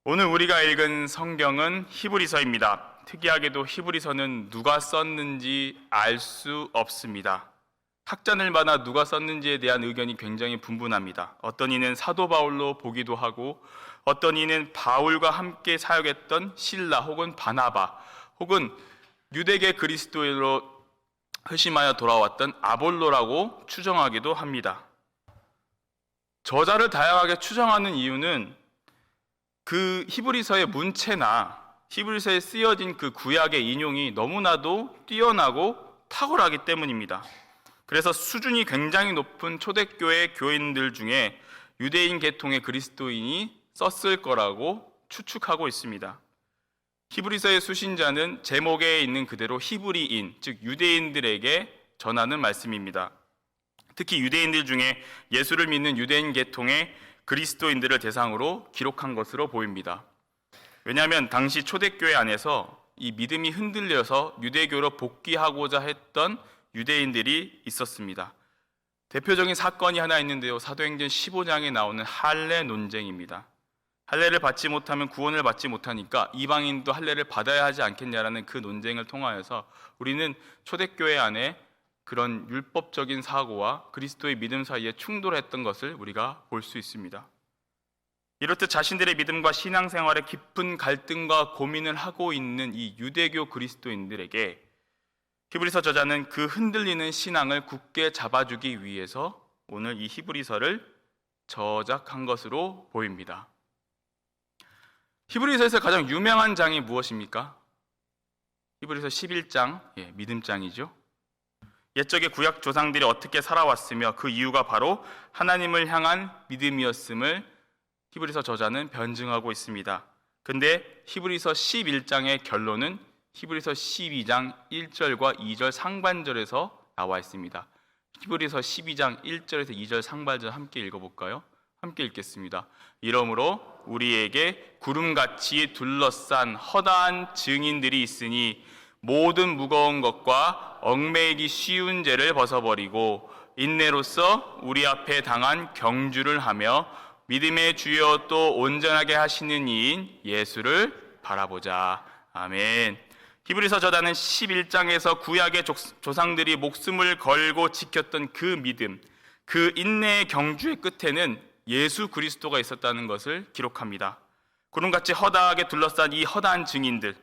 오늘 우리가 읽은 성경은 히브리서입니다. 특이하게도 히브리서는 누가 썼는지 알 수 없습니다. 학자들마다 누가 썼는지에 대한 의견이 굉장히 분분합니다. 어떤 이는 사도 바울로 보기도 하고, 어떤 이는 바울과 함께 사역했던 실라 혹은 바나바, 혹은 유대계 그리스도인으로 회심하여 돌아왔던 아볼로라고 추정하기도 합니다. 저자를 다양하게 추정하는 이유는 그 히브리서의 문체나 히브리서에 쓰여진 그 구약의 인용이 너무나도 뛰어나고 탁월하기 때문입니다. 그래서 수준이 굉장히 높은 초대교회 교인들 중에 유대인 계통의 그리스도인이 썼을 거라고 추측하고 있습니다. 히브리서의 수신자는 제목에 있는 그대로 히브리인, 즉 유대인들에게 전하는 말씀입니다. 특히 유대인들 중에 예수를 믿는 유대인 계통의 그리스도인들을 대상으로 기록한 것으로 보입니다. 왜냐하면 당시 초대교회 안에서 이 믿음이 흔들려서 유대교로 복귀하고자 했던 유대인들이 있었습니다. 대표적인 사건이 하나 있는데요. 사도행전 15장에 나오는 할례 논쟁입니다. 할례를 받지 못하면 구원을 받지 못하니까 이방인도 할례를 받아야 하지 않겠냐라는 그 논쟁을 통하여서 우리는 초대교회 안에 그런 율법적인 사고와 그리스도의 믿음 사이에 충돌했던 것을 우리가 볼 수 있습니다. 이렇듯 자신들의 믿음과 신앙생활에 깊은 갈등과 고민을 하고 있는 이 유대교 그리스도인들에게 히브리서 저자는 그 흔들리는 신앙을 굳게 잡아주기 위해서 오늘 이 히브리서를 저작한 것으로 보입니다. 히브리서에서 가장 유명한 장이 무엇입니까? 히브리서 11장, 믿음장이죠. 옛적의 구약 조상들이 어떻게 살아왔으며 그 이유가 바로 하나님을 향한 믿음이었음을 히브리서 저자는 변증하고 있습니다. 근데 히브리서 11장의 결론은 히브리서 12장 1절과 2절 상반절에서 나와 있습니다. 히브리서 12장 1절에서 2절 상반절 함께 읽어볼까요? 함께 읽겠습니다. 이러므로 우리에게 구름같이 둘러싼 허다한 증인들이 있으니 모든 무거운 것과 얽매이기 쉬운 죄를 벗어버리고 인내로써 우리 앞에 당한 경주를 하며 믿음의 주여 또 온전하게 하시는 이인 예수를 바라보자. 아멘. 히브리서 저자는 11장에서 구약의 조상들이 목숨을 걸고 지켰던 그 믿음, 그 인내의 경주의 끝에는 예수 그리스도가 있었다는 것을 기록합니다. 구름같이 허다하게 둘러싼 이 허다한 증인들,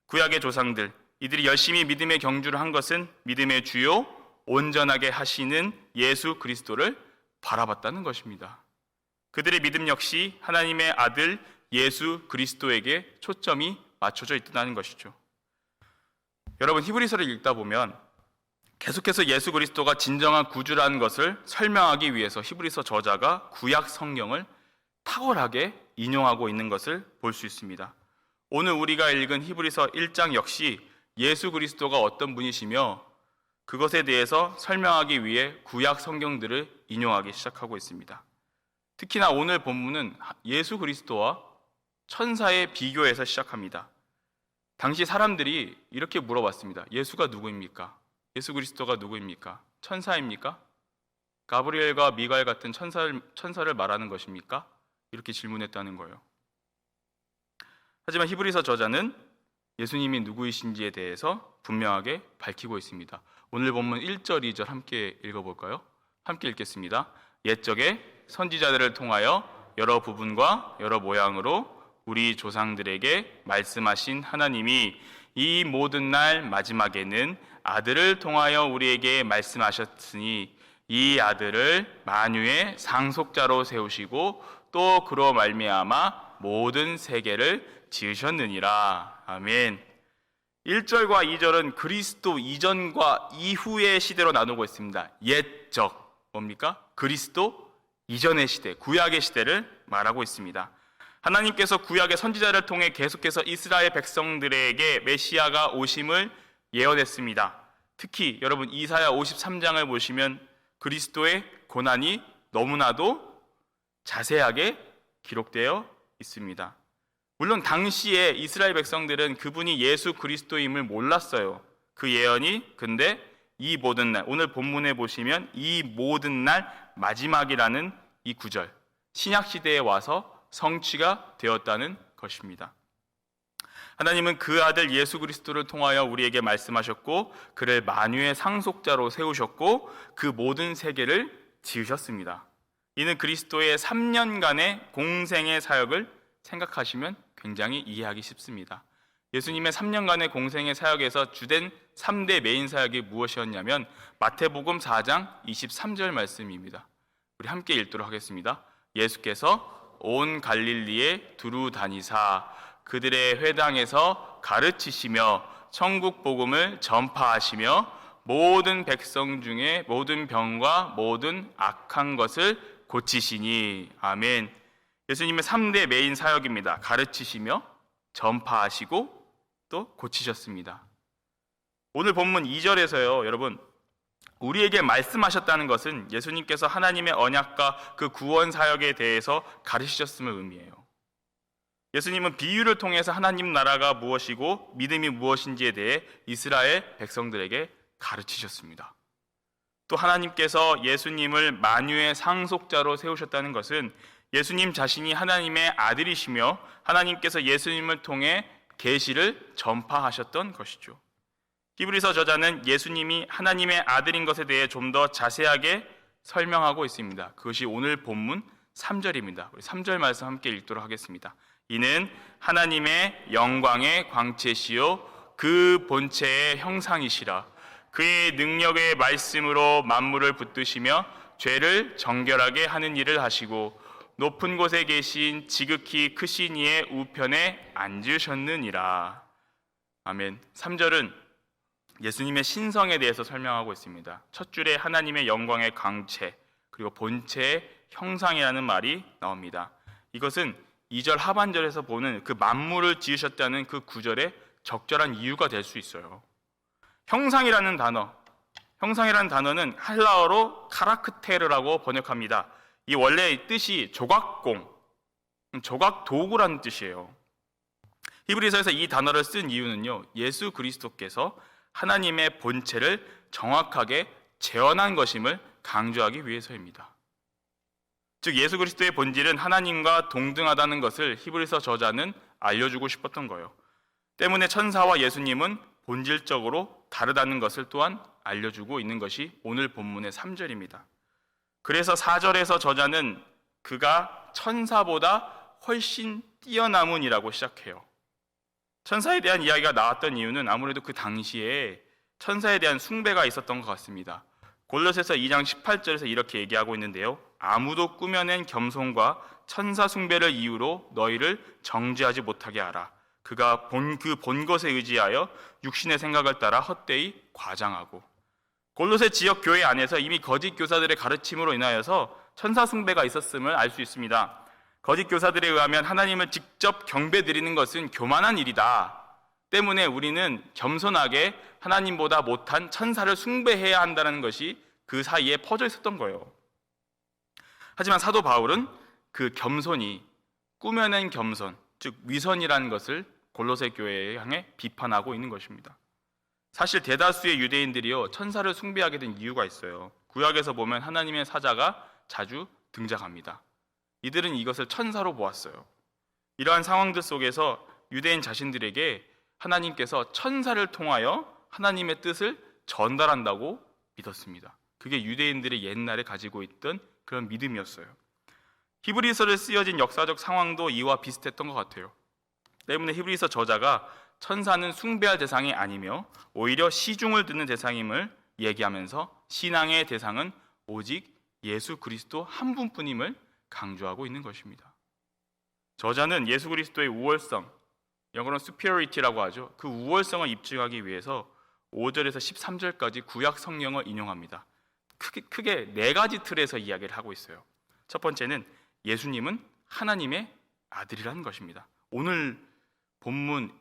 구약의 조상들, 이들이 열심히 믿음의 경주를 한 것은 믿음의 주요 온전하게 하시는 예수 그리스도를 바라봤다는 것입니다. 그들의 믿음 역시 하나님의 아들 예수 그리스도에게 초점이 맞춰져 있다는 것이죠. 여러분, 히브리서를 읽다 보면 계속해서 예수 그리스도가 진정한 구주라는 것을 설명하기 위해서 히브리서 저자가 구약 성경을 탁월하게 인용하고 있는 것을 볼 수 있습니다. 오늘 우리가 읽은 히브리서 1장 역시 예수 그리스도가 어떤 분이시며 그것에 대해서 설명하기 위해 구약 성경들을 인용하기 시작하고 있습니다. 특히나 오늘 본문은 예수 그리스도와 천사의 비교에서 시작합니다. 당시 사람들이 이렇게 물어봤습니다. 예수가 누구입니까? 예수 그리스도가 누구입니까? 천사입니까? 가브리엘과 미가엘 같은 천사를 말하는 것입니까? 이렇게 질문했다는 거예요. 하지만 히브리서 저자는 예수님이 누구이신지에 대해서 분명하게 밝히고 있습니다. 오늘 본문 1절, 2절 함께 읽어볼까요? 함께 읽겠습니다. 옛적에 선지자들을 통하여 여러 부분과 여러 모양으로 우리 조상들에게 말씀하신 하나님이 이 모든 날 마지막에는 아들을 통하여 우리에게 말씀하셨으니 이 아들을 만유의 상속자로 세우시고 또 그로 말미암아 모든 세계를 지으셨느니라. 아멘. 1절과 2절은 그리스도 이전과 이후의 시대로 나누고 있습니다. 옛적, 뭡니까? 그리스도 이전의 시대, 구약의 시대를 말하고 있습니다. 하나님께서 구약의 선지자를 통해 계속해서 이스라엘 백성들에게 메시아가 오심을 예언했습니다. 특히 여러분 이사야 53장을 보시면 그리스도의 고난이 너무나도 자세하게 기록되어 있습니다. 물론 당시에 이스라엘 백성들은 그분이 예수 그리스도임을 몰랐어요. 그 예언이 근데 이 모든 날, 오늘 본문에 보시면 이 모든 날 마지막이라는 이 구절, 신약 시대에 와서 성취가 되었다는 것입니다. 하나님은 그 아들 예수 그리스도를 통하여 우리에게 말씀하셨고 그를 만유의 상속자로 세우셨고 그 모든 세계를 지으셨습니다. 이는 그리스도의 3년간의 공생의 사역을 생각하시면 굉장히 이해하기 쉽습니다. 예수님의 3년간의 공생의 사역에서 주된 3대 메인 사역이 무엇이었냐면 마태복음 4장 23절 말씀입니다. 우리 함께 읽도록 하겠습니다. 예수께서 온 갈릴리에 두루 다니사 그들의 회당에서 가르치시며 천국 복음을 전파하시며 모든 백성 중에 모든 병과 모든 악한 것을 고치시니. 아멘. 예수님의 3대 메인 사역입니다. 가르치시며 전파하시고 또 고치셨습니다. 오늘 본문 2절에서요, 여러분, 우리에게 말씀하셨다는 것은 예수님께서 하나님의 언약과 그 구원 사역에 대해서 가르치셨음을 의미해요. 예수님은 비유를 통해서 하나님 나라가 무엇이고 믿음이 무엇인지에 대해 이스라엘 백성들에게 가르치셨습니다. 또 하나님께서 예수님을 만유의 상속자로 세우셨다는 것은 예수님 자신이 하나님의 아들이시며 하나님께서 예수님을 통해 계시를 전파하셨던 것이죠. 히브리서 저자는 예수님이 하나님의 아들인 것에 대해 좀 더 자세하게 설명하고 있습니다. 그것이 오늘 본문 3절입니다. 우리 3절 말씀 함께 읽도록 하겠습니다. 이는 하나님의 영광의 광채시요 그 본체의 형상이시라. 그의 능력의 말씀으로 만물을 붙드시며 죄를 정결하게 하는 일을 하시고 높은 곳에 계신 지극히 크신 이의 우편에 앉으셨느니라. 아멘. 3절은 예수님의 신성에 대해서 설명하고 있습니다. 첫 줄에 하나님의 영광의 광채 그리고 본체의 형상이라는 말이 나옵니다. 이것은 2절 하반절에서 보는 그 만물을 지으셨다는 그 구절의 적절한 이유가 될 수 있어요. 형상이라는 단어는 헬라어로 카라크테르라고 번역합니다. 이 원래 뜻이 조각공, 조각 도구라는 뜻이에요. 히브리서에서 이 단어를 쓴 이유는요, 예수 그리스도께서 하나님의 본체를 정확하게 재현한 것임을 강조하기 위해서입니다. 즉 예수 그리스도의 본질은 하나님과 동등하다는 것을 히브리서 저자는 알려주고 싶었던 거예요. 때문에 천사와 예수님은 본질적으로 다르다는 것을 또한 알려주고 있는 것이 오늘 본문의 3절입니다. 그래서 4절에서 저자는 그가 천사보다 훨씬 뛰어남은이라고 시작해요. 천사에 대한 이야기가 나왔던 이유는 아무래도 그 당시에 천사에 대한 숭배가 있었던 것 같습니다. 골로새서 2장 18절에서 이렇게 얘기하고 있는데요. 아무도 꾸며낸 겸손과 천사 숭배를 이유로 너희를 정죄하지 못하게 하라. 그가 그 본 것에 의지하여 육신의 생각을 따라 헛되이 과장하고. 골로새 지역 교회 안에서 이미 거짓 교사들의 가르침으로 인하여서 천사 숭배가 있었음을 알 수 있습니다. 거짓 교사들에 의하면 하나님을 직접 경배드리는 것은 교만한 일이다. 때문에 우리는 겸손하게 하나님보다 못한 천사를 숭배해야 한다는 것이 그 사이에 퍼져 있었던 거예요. 하지만 사도 바울은 그 겸손이 꾸며낸 겸손, 즉 위선이라는 것을 골로새 교회에 향해 비판하고 있는 것입니다. 사실 대다수의 유대인들이요 천사를 숭배하게 된 이유가 있어요. 구약에서 보면 하나님의 사자가 자주 등장합니다. 이들은 이것을 천사로 보았어요. 이러한 상황들 속에서 유대인 자신들에게 하나님께서 천사를 통하여 하나님의 뜻을 전달한다고 믿었습니다. 그게 유대인들의 옛날에 가지고 있던 그런 믿음이었어요. 히브리서를 쓰여진 역사적 상황도 이와 비슷했던 것 같아요. 때문에 히브리서 저자가 천사는 숭배할 대상이 아니며 오히려 시중을 듣는 대상임을 얘기하면서 신앙의 대상은 오직 예수 그리스도 한 분뿐임을 강조하고 있는 것입니다. 저자는 예수 그리스도의 우월성, 영어로는 superiority라고 하죠. 그 우월성을 입증하기 위해서 5절에서 13절까지 구약 성경을 인용합니다. 크게 네 가지 틀에서 이야기를 하고 있어요. 첫 번째는 예수님은 하나님의 아들이라는 것입니다. 오늘 본문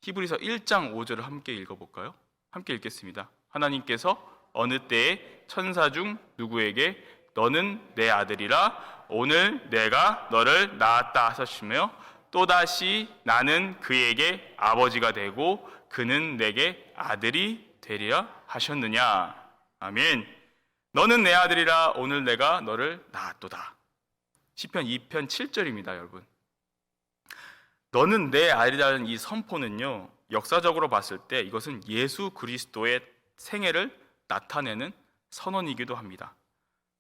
히브리서 1장 5절을 함께 읽어볼까요? 함께 읽겠습니다. 하나님께서 어느 때에 천사 중 누구에게 너는 내 아들이라 오늘 내가 너를 낳았다 하셨으며 또다시 나는 그에게 아버지가 되고 그는 내게 아들이 되리라 하셨느냐. 아멘. 너는 내 아들이라 오늘 내가 너를 낳았도다. 시편 2편 7절입니다, 여러분. 너는 내 아들이라는 이 선포는요, 역사적으로 봤을 때 이것은 예수 그리스도의 생애를 나타내는 선언이기도 합니다.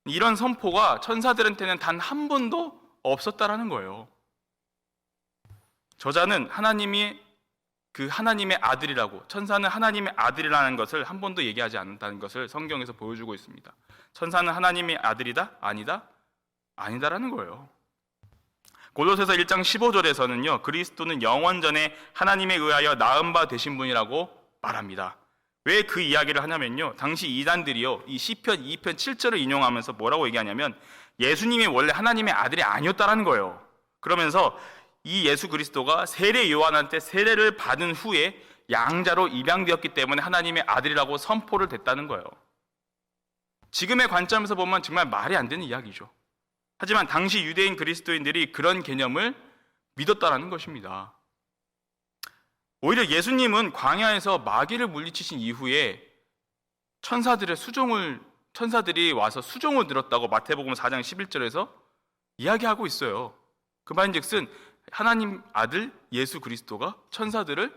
이런 선포가 천사들한테는 단 한 번도 없었다라는 거예요. 저자는 하나님의 아들이라고, 천사는 하나님의 아들이라는 것을 한 번도 얘기하지 않는다는 것을 성경에서 보여주고 있습니다. 천사는 하나님의 아들이다? 아니다? 아니다라는 거예요. 골로새서 1장 15절에서는요, 그리스도는 영원 전에 하나님에 의하여 낳은 바 되신 분이라고 말합니다. 왜 그 이야기를 하냐면요, 당시 이단들이요, 이 시편 2편 7절을 인용하면서 뭐라고 얘기하냐면 예수님이 원래 하나님의 아들이 아니었다라는 거예요. 그러면서 이 예수 그리스도가 세례 요한한테 세례를 받은 후에 양자로 입양되었기 때문에 하나님의 아들이라고 선포를 됐다는 거예요. 지금의 관점에서 보면 정말 말이 안 되는 이야기죠. 하지만 당시 유대인 그리스도인들이 그런 개념을 믿었다라는 것입니다. 오히려 예수님은 광야에서 마귀를 물리치신 이후에 천사들이 와서 수종을 들었다고 마태복음 4장 11절에서 이야기하고 있어요. 그 말인즉슨 하나님 아들 예수 그리스도가 천사들을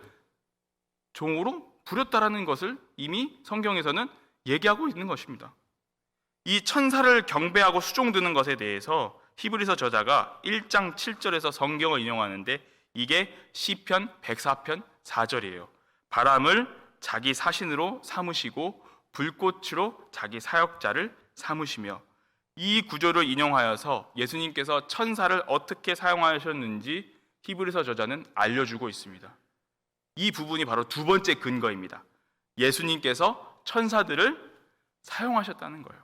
종으로 부렸다라는 것을 이미 성경에서는 얘기하고 있는 것입니다. 이 천사를 경배하고 수종드는 것에 대해서 히브리서 저자가 1장 7절에서 성경을 인용하는데 이게 시편 104편 4절이에요. 바람을 자기 사신으로 삼으시고 불꽃으로 자기 사역자를 삼으시며, 이 구조를 인용하여서 예수님께서 천사를 어떻게 사용하셨는지 히브리서 저자는 알려주고 있습니다. 이 부분이 바로 두 번째 근거입니다. 예수님께서 천사들을 사용하셨다는 거예요.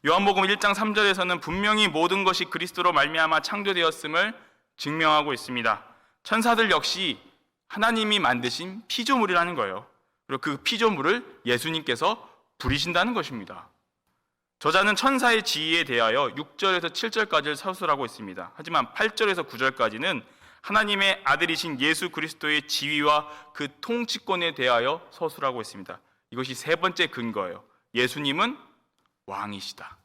요한복음 1장 3절에서는 분명히 모든 것이 그리스도로 말미암아 창조되었음을 증명하고 있습니다. 천사들 역시 하나님이 만드신 피조물이라는 거예요. 그리고 그 피조물을 예수님께서 부리신다는 것입니다. 저자는 천사의 지위에 대하여 6절에서 7절까지를 서술하고 있습니다. 하지만 8절에서 9절까지는 하나님의 아들이신 예수 그리스도의 지위와 그 통치권에 대하여 서술하고 있습니다. 이것이 세 번째 근거예요. 예수님은 왕이시다.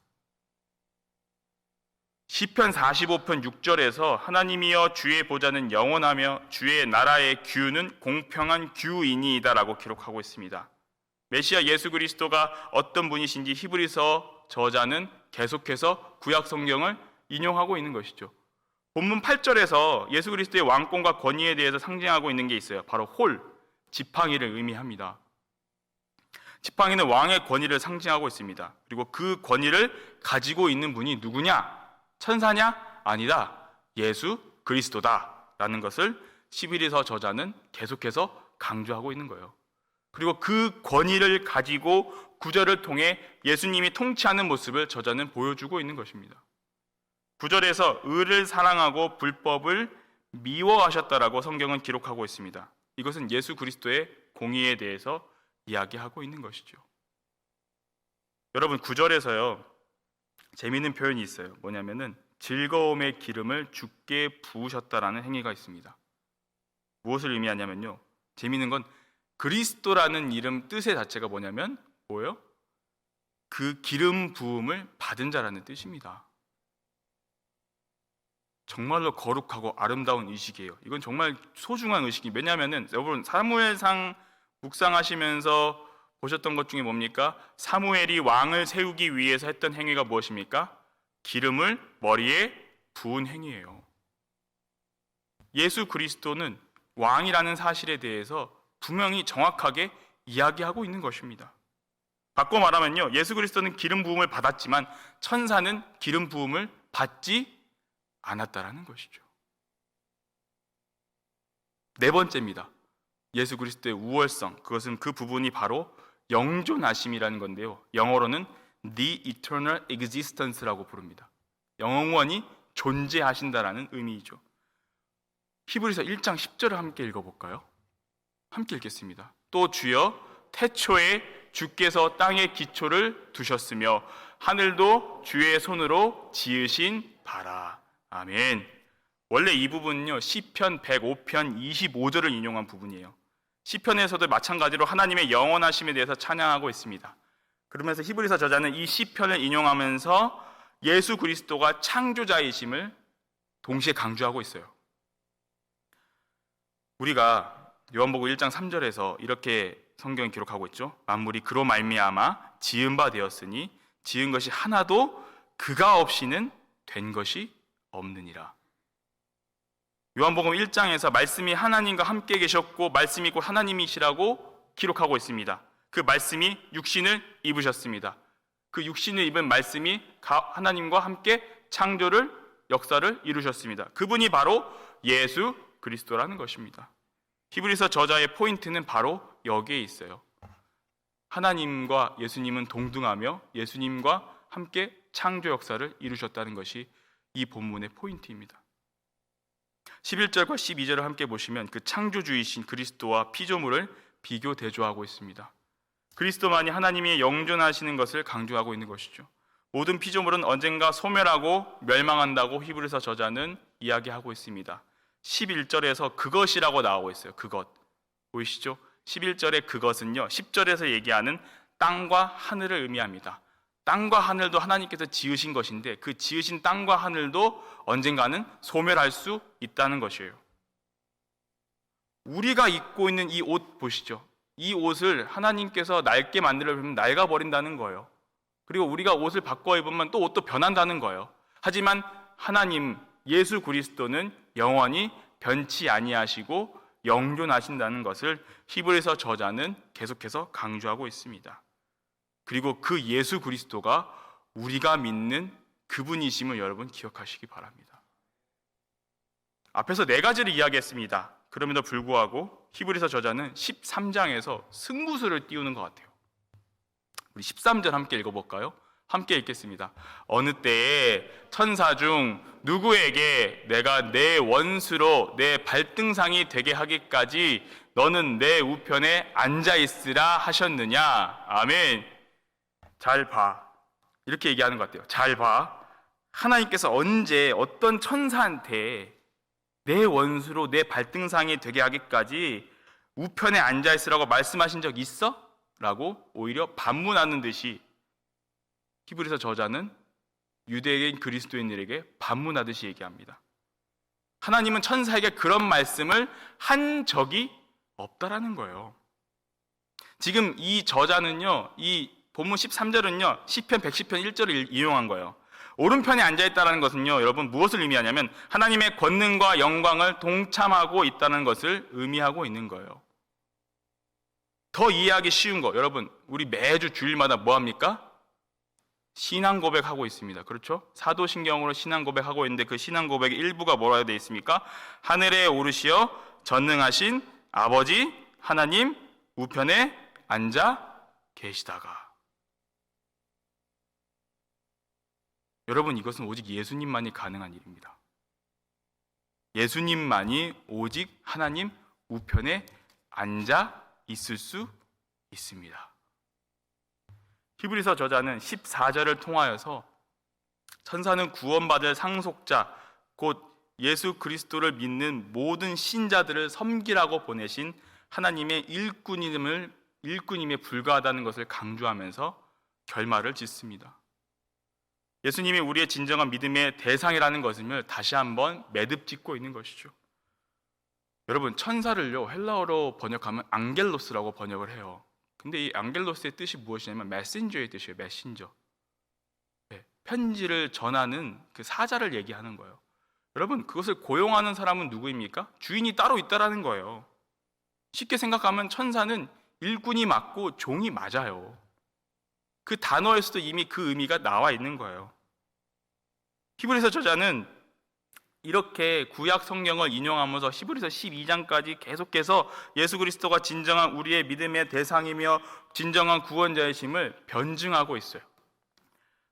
시편 45편 6절에서 하나님이여 주의 보좌는 영원하며 주의 나라의 규는 공평한 규이니이다 라고 기록하고 있습니다. 메시아 예수 그리스도가 어떤 분이신지 히브리서 저자는 계속해서 구약 성경을 인용하고 있는 것이죠. 본문 8절에서 예수 그리스도의 왕권과 권위에 대해서 상징하고 있는 게 있어요. 바로 지팡이를 의미합니다. 지팡이는 왕의 권위를 상징하고 있습니다. 그리고 그 권위를 가지고 있는 분이 누구냐? 천사냐? 아니다. 예수 그리스도다 라는 것을 히브리서 저자는 계속해서 강조하고 있는 거예요. 그리고 그 권위를 가지고 구절을 통해 예수님이 통치하는 모습을 저자는 보여주고 있는 것입니다. 구절에서 의를 사랑하고 불법을 미워하셨다라고 성경은 기록하고 있습니다. 이것은 예수 그리스도의 공의에 대해서 이야기하고 있는 것이죠. 여러분, 구절에서요, 재미있는 표현이 있어요. 뭐냐면은 즐거움의 기름을 주께 부으셨다라는 행위가 있습니다. 무엇을 의미하냐면요, 재미있는 건 그리스도라는 이름 뜻의 자체가 뭐냐면 뭐예요? 그 기름 부음을 받은 자라는 뜻입니다. 정말로 거룩하고 아름다운 의식이에요. 이건 정말 소중한 의식이, 왜냐하면은 여러분 사무엘상 묵상하시면서 보셨던 것 중에 뭡니까? 사무엘이 왕을 세우기 위해서 했던 행위가 무엇입니까? 기름을 머리에 부은 행위예요. 예수 그리스도는 왕이라는 사실에 대해서 분명히 정확하게 이야기하고 있는 것입니다. 바꿔 말하면요, 예수 그리스도는 기름 부음을 받았지만 천사는 기름 부음을 받지 않았다라는 것이죠. 네 번째입니다. 예수 그리스도의 우월성, 그것은 그 부분이 바로 영존하심이라는 건데요, 영어로는 The Eternal Existence라고 부릅니다. 영원히 존재하신다라는 의미이죠. 히브리서 1장 10절을 함께 읽어볼까요? 함께 읽겠습니다. 또 주여 태초에 주께서 땅의 기초를 두셨으며 하늘도 주의 손으로 지으신 바라. 아멘. 원래 이 부분은요, 시편 105편 25절을 인용한 부분이에요. 시편에서도 마찬가지로 하나님의 영원하심에 대해서 찬양하고 있습니다. 그러면서 히브리서 저자는 이 시편을 인용하면서 예수 그리스도가 창조자이심을 동시에 강조하고 있어요. 우리가 요한복음 1장 3절에서 이렇게 성경이 기록하고 있죠. 만물이 그로 말미암아 지은 바 되었으니 지은 것이 하나도 그가 없이는 된 것이 없느니라. 요한복음 1장에서 말씀이 하나님과 함께 계셨고 말씀이 곧 하나님이시라고 기록하고 있습니다. 그 말씀이 육신을 입으셨습니다. 그 육신을 입은 말씀이 하나님과 함께 창조를 역사를 이루셨습니다. 그분이 바로 예수 그리스도라는 것입니다. 히브리서 저자의 포인트는 바로 여기에 있어요. 하나님과 예수님은 동등하며 예수님과 함께 창조 역사를 이루셨다는 것이 이 본문의 포인트입니다. 11절과 12절을 함께 보시면 그 창조주이신 그리스도와 피조물을 비교 대조하고 있습니다. 그리스도만이 하나님이 영존하시는 것을 강조하고 있는 것이죠. 모든 피조물은 언젠가 소멸하고 멸망한다고 히브리서 저자는 이야기하고 있습니다. 11절에서 그것이라고 나오고 있어요. 그것. 보이시죠? 11절의 그것은요, 10절에서 얘기하는 땅과 하늘을 의미합니다. 땅과 하늘도 하나님께서 지으신 것인데 그 지으신 땅과 하늘도 언젠가는 소멸할 수 있다는 것이에요. 우리가 입고 있는 이 옷 보시죠. 이 옷을 하나님께서 낡게 만들어버리면 낡아버린다는 거예요. 그리고 우리가 옷을 바꿔 입으면 또 옷도 변한다는 거예요. 하지만 하나님 예수 그리스도는 영원히 변치 아니하시고 영존하신다는 것을 히브리서 저자는 계속해서 강조하고 있습니다. 그리고 그 예수 그리스도가 우리가 믿는 그분이심을 여러분 기억하시기 바랍니다. 앞에서 4가지를 이야기했습니다. 그럼에도 불구하고 히브리서 저자는 13장에서 승부수를 띄우는 것 같아요. 우리 13절 함께 읽어볼까요? 함께 읽겠습니다. 어느 때에 천사 중 누구에게 내가 내 원수로 내 발등상이 되게 하기까지 너는 내 우편에 앉아있으라 하셨느냐? 아멘. 잘 봐. 이렇게 얘기하는 것 같아요. 잘 봐. 하나님께서 언제 어떤 천사한테 내 원수로 내 발등상이 되게 하기까지 우편에 앉아있으라고 말씀하신 적 있어? 라고 오히려 반문하는 듯이 히브리서 저자는 유대인 그리스도인들에게 반문하듯이 얘기합니다. 하나님은 천사에게 그런 말씀을 한 적이 없다라는 거예요. 지금 이 저자는요, 이 본문 13절은요, 시편 110편 1절을 인용한 거예요. 오른편에 앉아있다는 것은요, 여러분 무엇을 의미하냐면 하나님의 권능과 영광을 동참하고 있다는 것을 의미하고 있는 거예요. 더 이해하기 쉬운 거, 여러분 우리 매주 주일마다 뭐 합니까? 신앙 고백하고 있습니다. 그렇죠? 사도신경으로 신앙 고백하고 있는데 그 신앙 고백의 일부가 뭐라고 되어 있습니까? 하늘에 오르시어 전능하신 아버지 하나님 우편에 앉아 계시다가. 여러분 이것은 오직 예수님만이 가능한 일입니다. 예수님만이 오직 하나님 우편에 앉아 있을 수 있습니다. 히브리서 저자는 14절을 통하여서 천사는 구원받을 상속자 곧 예수 그리스도를 믿는 모든 신자들을 섬기라고 보내신 하나님의 일꾼임에 불과하다는 것을 강조하면서 결말을 짓습니다. 예수님이 우리의 진정한 믿음의 대상이라는 것을 다시 한번 매듭 짓고 있는 것이죠. 여러분 천사를요 헬라어로 번역하면 앙겔로스라고 번역을 해요. 근데 이 앙겔로스의 뜻이 무엇이냐면 메신저의 뜻이에요. 메신저. 네, 편지를 전하는 그 사자를 얘기하는 거예요. 여러분 그것을 고용하는 사람은 누구입니까? 주인이 따로 있다라는 거예요. 쉽게 생각하면 천사는 일꾼이 맞고 종이 맞아요. 그 단어에서도 이미 그 의미가 나와 있는 거예요. 히브리서 저자는 이렇게 구약 성경을 인용하면서 히브리서 12장까지 계속해서 예수 그리스도가 진정한 우리의 믿음의 대상이며 진정한 구원자이심을 변증하고 있어요.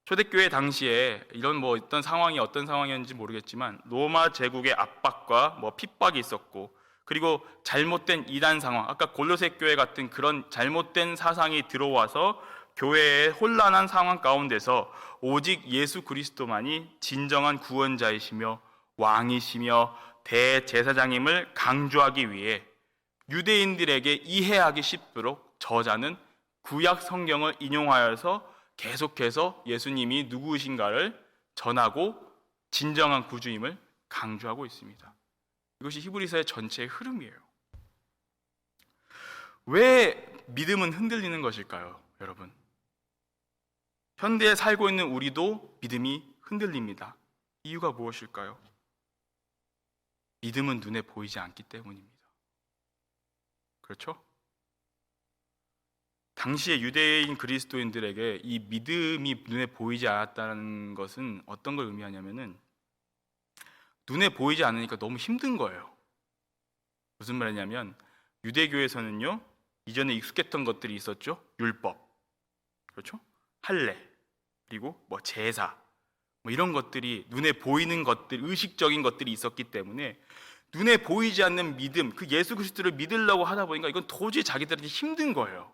초대교회 당시에 이런 어떤 상황이었는지 모르겠지만 로마 제국의 압박과 핍박이 있었고 그리고 잘못된 이단 상황, 아까 골로새 교회 같은 그런 잘못된 사상이 들어와서 교회의 혼란한 상황 가운데서 오직 예수 그리스도만이 진정한 구원자이시며 왕이시며 대제사장임을 강조하기 위해 유대인들에게 이해하기 쉽도록 저자는 구약 성경을 인용하여서 계속해서 예수님이 누구이신가를 전하고 진정한 구주임을 강조하고 있습니다. 이것이 히브리서의 전체의 흐름이에요. 왜 믿음은 흔들리는 것일까요, 여러분? 현대에 살고 있는 우리도 믿음이 흔들립니다. 이유가 무엇일까요? 믿음은 눈에 보이지 않기 때문입니다. 그렇죠? 당시의 유대인 그리스도인들에게 이 믿음이 눈에 보이지 않았다는 것은 어떤 걸 의미하냐면은 눈에 보이지 않으니까 너무 힘든 거예요. 무슨 말이냐면 유대교에서는요, 이전에 익숙했던 것들이 있었죠. 율법, 그렇죠? 할례, 그리고 제사, 이런 것들이 눈에 보이는 것들, 의식적인 것들이 있었기 때문에 눈에 보이지 않는 믿음, 그 예수 그리스도를 믿으려고 하다 보니까 이건 도저히 자기들한테 힘든 거예요.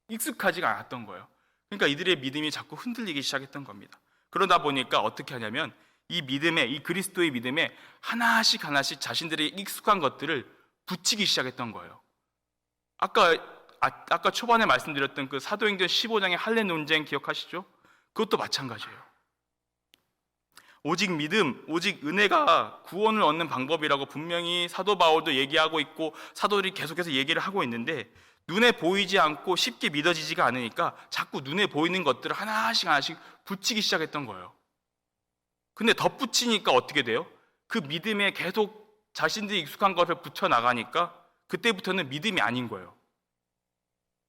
익숙하지가 않았던 거예요. 그러니까 이들의 믿음이 자꾸 흔들리기 시작했던 겁니다. 그러다 보니까 어떻게 하냐면 이 믿음에, 이 그리스도의 믿음에 하나씩 자신들의 익숙한 것들을 붙이기 시작했던 거예요. 아까 초반에 말씀드렸던 그 사도행전 15장의 할례 논쟁 기억하시죠? 그것도 마찬가지예요. 오직 믿음, 오직 은혜가 구원을 얻는 방법이라고 분명히 사도 바울도 얘기하고 있고 사도들이 계속해서 얘기를 하고 있는데 눈에 보이지 않고 쉽게 믿어지지가 않으니까 자꾸 눈에 보이는 것들을 하나씩 붙이기 시작했던 거예요. 근데 덧붙이니까 어떻게 돼요? 그 믿음에 계속 자신들이 익숙한 것을 붙여나가니까 그때부터는 믿음이 아닌 거예요.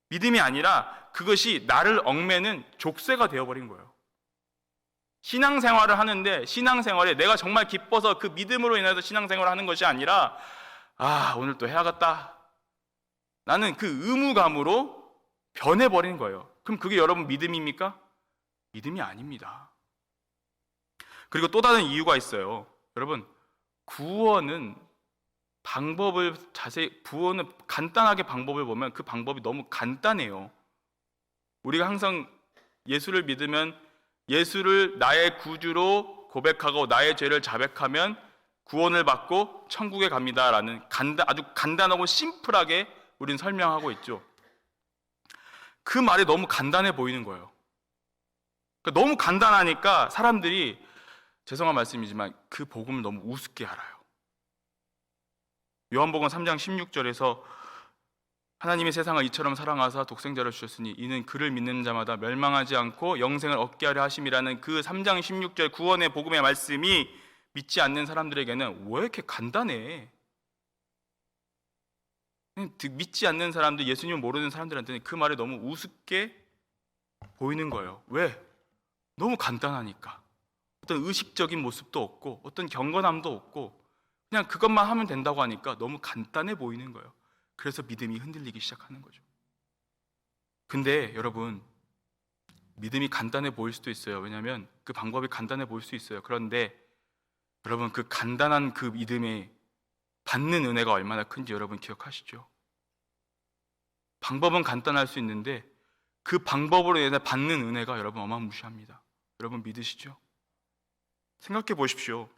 믿음이 아니라 그것이 나를 얽매는 족쇄가 되어버린 거예요. 신앙생활을 하는데 신앙생활에 내가 정말 기뻐서 그 믿음으로 인해서 신앙생활을 하는 것이 아니라 오늘 또 해야겠다, 나는 그 의무감으로 변해버린 거예요. 그럼 그게 여러분 믿음입니까? 믿음이 아닙니다. 그리고 또 다른 이유가 있어요. 여러분, 구원은 간단하게 방법을 보면 그 방법이 너무 간단해요. 우리가 항상 예수를 믿으면 예수를 나의 구주로 고백하고 나의 죄를 자백하면 구원을 받고 천국에 갑니다라는 아주 간단하고 심플하게 우리는 설명하고 있죠. 그 말이 너무 간단해 보이는 거예요. 그러니까 너무 간단하니까 사람들이, 죄송한 말씀이지만 그 복음을 너무 우습게 알아요. 요한복음 3장 16절에서 하나님이 세상을 이처럼 사랑하사 독생자를 주셨으니 이는 그를 믿는 자마다 멸망하지 않고 영생을 얻게 하려 하심이라는 그 3장 16절 구원의 복음의 말씀이 믿지 않는 사람들에게는 왜 이렇게 간단해? 믿지 않는 사람들, 예수님을 모르는 사람들한테는 그 말이 너무 우습게 보이는 거예요. 왜? 너무 간단하니까. 어떤 의식적인 모습도 없고 어떤 경건함도 없고 그냥 그것만 하면 된다고 하니까 너무 간단해 보이는 거예요. 그래서 믿음이 흔들리기 시작하는 거죠. 근데 여러분, 믿음이 간단해 보일 수도 있어요. 왜냐하면 그 방법이 간단해 보일 수 있어요. 그런데 여러분, 그 간단한 그 믿음에 받는 은혜가 얼마나 큰지 여러분 기억하시죠? 방법은 간단할 수 있는데 그 방법으로 인해 받는 은혜가 여러분 어마무시합니다. 여러분 믿으시죠? 생각해 보십시오.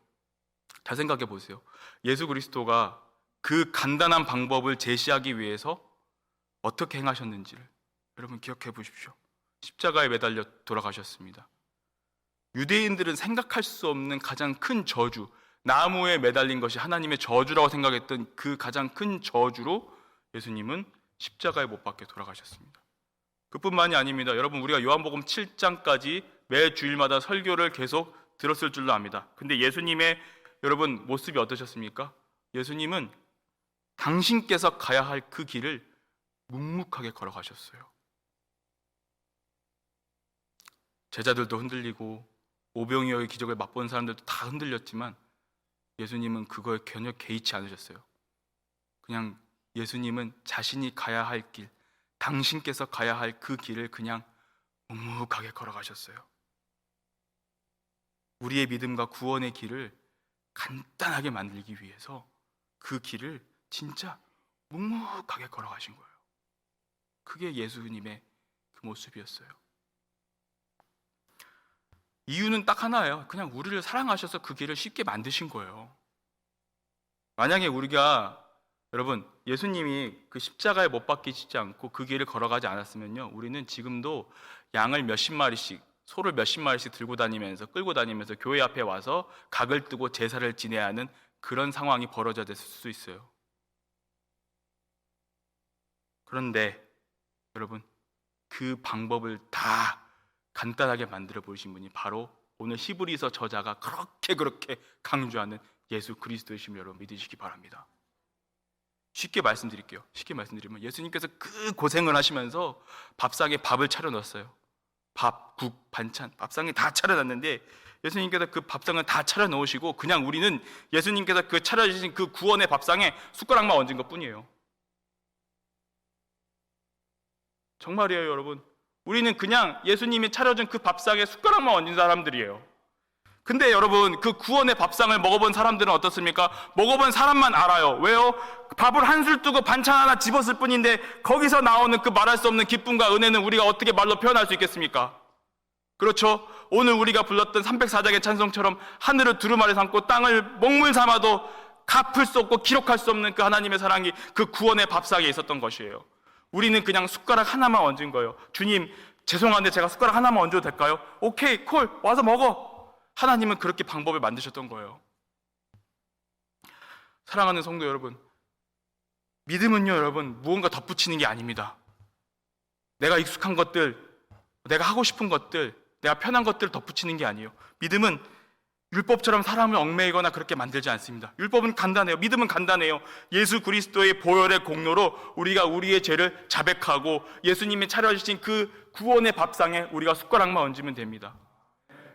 잘 생각해 보세요. 예수 그리스도가 그 간단한 방법을 제시하기 위해서 어떻게 행하셨는지를 여러분 기억해 보십시오. 십자가에 매달려 돌아가셨습니다. 유대인들은 생각할 수 없는 가장 큰 저주, 나무에 매달린 것이 하나님의 저주라고 생각했던 그 가장 큰 저주로 예수님은 십자가에 못 박혀 돌아가셨습니다. 그뿐만이 아닙니다. 여러분, 우리가 요한복음 7장까지 매 주일마다 설교를 계속 들었을 줄로 압니다. 근데 예수님의 여러분 모습이 어떠셨습니까? 예수님은 당신께서 가야 할 그 길을 묵묵하게 걸어가셨어요. 제자들도 흔들리고 오병이어의 기적을 맛본 사람들도 다 흔들렸지만 예수님은 그거에 전혀 개의치 않으셨어요. 그냥 예수님은 자신이 가야 할 길, 당신께서 가야 할 그 길을 그냥 묵묵하게 걸어가셨어요. 우리의 믿음과 구원의 길을 간단하게 만들기 위해서 그 길을 진짜 묵묵하게 걸어가신 거예요. 그게 예수님의 그 모습이었어요. 이유는 딱 하나예요. 그냥 우리를 사랑하셔서 그 길을 쉽게 만드신 거예요. 만약에 우리가, 여러분, 예수님이 그 십자가에 못 박히시지 않고 그 길을 걸어가지 않았으면요, 우리는 지금도 양을 몇십 마리씩, 소를 몇십 마리씩 들고 다니면서, 끌고 다니면서 교회 앞에 와서 각을 뜨고 제사를 지내야 하는 그런 상황이 벌어져야 됐을 수 있어요. 그런데 여러분, 그 방법을 다 간단하게 만들어 보신 분이 바로 오늘 히브리서 저자가 그렇게 강조하는 예수 그리스도이심을 여러분 믿으시기 바랍니다. 쉽게 말씀드릴게요. 쉽게 말씀드리면 예수님께서 그 고생을 하시면서 밥상에 밥을 차려 넣었어요. 밥, 국, 반찬, 밥상에 다 차려 놨는데 예수님께서 그 밥상을 다 차려 넣으시고 그냥 우리는 예수님께서 그 차려주신 그 구원의 밥상에 숟가락만 얹은 것 뿐이에요. 정말이에요, 여러분. 우리는 그냥 예수님이 차려준 그 밥상에 숟가락만 얹은 사람들이에요. 근데 여러분, 그 구원의 밥상을 먹어본 사람들은 어떻습니까? 먹어본 사람만 알아요. 왜요? 밥을 한술 뜨고 반찬 하나 집었을 뿐인데 거기서 나오는 그 말할 수 없는 기쁨과 은혜는 우리가 어떻게 말로 표현할 수 있겠습니까? 그렇죠? 오늘 우리가 불렀던 304장의 찬송처럼 하늘을 두루마리 삼고 땅을 먹물 삼아도 갚을 수 없고 기록할 수 없는 그 하나님의 사랑이 그 구원의 밥상에 있었던 것이에요. 우리는 그냥 숟가락 하나만 얹은 거예요. 주님, 죄송한데 제가 숟가락 하나만 얹어도 될까요? 오케이, 콜, 와서 먹어. 하나님은 그렇게 방법을 만드셨던 거예요. 사랑하는 성도 여러분, 믿음은요, 여러분, 무언가 덧붙이는 게 아닙니다. 내가 익숙한 것들, 내가 하고 싶은 것들, 내가 편한 것들을 덧붙이는 게 아니에요. 믿음은 율법처럼 사람을 얽매이거나 그렇게 만들지 않습니다. 율법은 간단해요. 믿음은 간단해요. 예수 그리스도의 보혈의 공로로 우리가 우리의 죄를 자백하고 예수님이 차려주신 그 구원의 밥상에 우리가 숟가락만 얹으면 됩니다.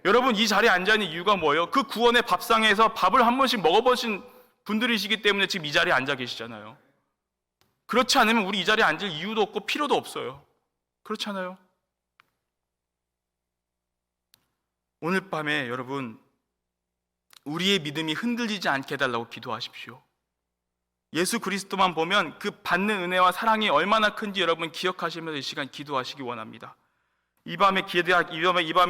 여러분, 이 자리에 앉아있는 이유가 뭐예요? 그 구원의 밥상에서 밥을 한 번씩 먹어보신 분들이시기 때문에 지금 이 자리에 앉아 계시잖아요. 그렇지 않으면 우리 이 자리에 앉을 이유도 없고 필요도 없어요. 그렇잖아요. 오늘 밤에 여러분, 우리의 믿음이 흔들리지 않게 해달라고 기도하십시오. 예수 그리스도만 보면 그 받는 은혜와 사랑이 얼마나 큰지 여러분 기억하시면서 이 시간 기도하시기 원합니다. 이 밤에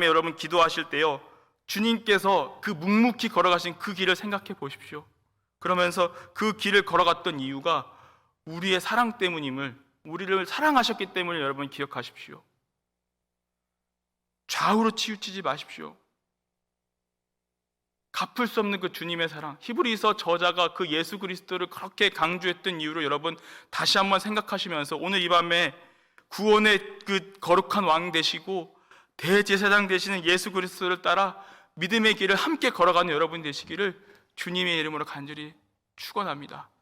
여러분 기도하실 때요, 주님께서 그 묵묵히 걸어가신 그 길을 생각해 보십시오. 그러면서 그 길을 걸어갔던 이유가 우리의 사랑 때문임을, 우리를 사랑하셨기 때문에 여러분 기억하십시오. 좌우로 치우치지 마십시오. 갚을 수 없는 그 주님의 사랑, 히브리서 저자가 그 예수 그리스도를 그렇게 강조했던 이유를 여러분 다시 한번 생각하시면서 오늘 이 밤에 구원의 그 거룩한 왕 되시고 대제사장 되시는 예수 그리스도를 따라 믿음의 길을 함께 걸어가는 여러분 되시기를 주님의 이름으로 간절히 축원합니다.